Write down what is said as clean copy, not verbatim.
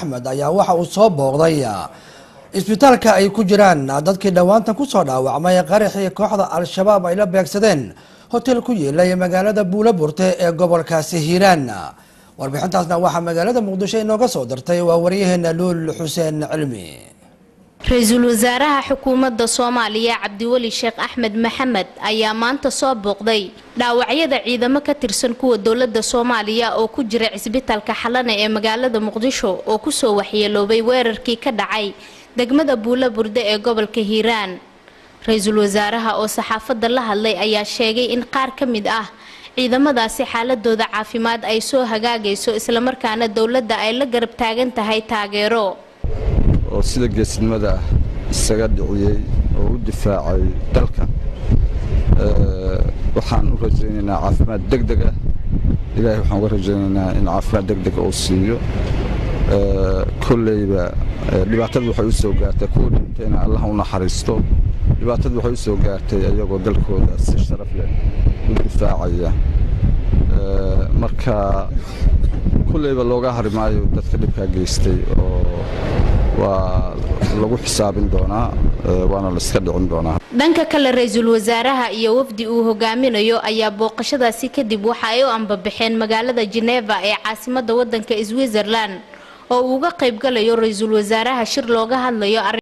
أحمد ayaa waxa uu soo booqday isbitaalka ay ku jiraan dadkii dhawaantan ku soo dhaawacmay qaraxii kooxda al-shabaab ay la beegsadeen hotel ku yeelay magaalada Buulaburte ee gobolkaasi Hiiraan. warbixintaasna waxa magaalada Muqdisho inooga soo dirtay waa wariyaheena Luul Xuseen Cilmi. رئيسul wasaaraha xukuumadda Soomaaliya Cabdiwali Sheekh Axmed Maxamed ayaa maanta soo booqday dhaawacyada ciidamo ka tirsan kuwa dawladda Soomaaliya oo ku jira isbitaalka Xalane ee magaalada Muqdisho oo ku soo waxyeeloobay weerarkii ka dhacay degmada Buulaburte ee gobolka Hiiraan. Ra'yisul wasaaraha oo saxaafadda la hadlay ayaa sheegay in qaar ka mid ah ciidamadaasi xaaladooda caafimaad ay soo hagaagayso isla markaana dawladda ay la garab taagan tahay taageero oo sida geesinimada isaga dhiciyay oo u difaacay dalka waxaan u rajaynaynaa caafimaad degdeg ah ilaahay waxaan uga rajaynaynaa in caafimaad degdeg uu siiyo kullayba dhibaatadu waxay u soo gaartay kuwa dhintayna Allah u naxariisto dhibaatadu waxay u soo gaartay ayagoo dalkooda si sharaf leh u difaacaya marka kullayba looga harimaayo dadka dhibka geystay oo waa lagu xisaabin doonaa waana la iska dhicin doonaa. dhanka kale ra'yisul wasaaraha iyo wafdi uu hogaaminayo ayaa booqashadaasi kadib waxa ay u ambabaxeen magaalada Geneva ee caasimadda waddanka Switzerland oo uu uga qayb galayo ra'yisul wasaaraha shir looga hadlayo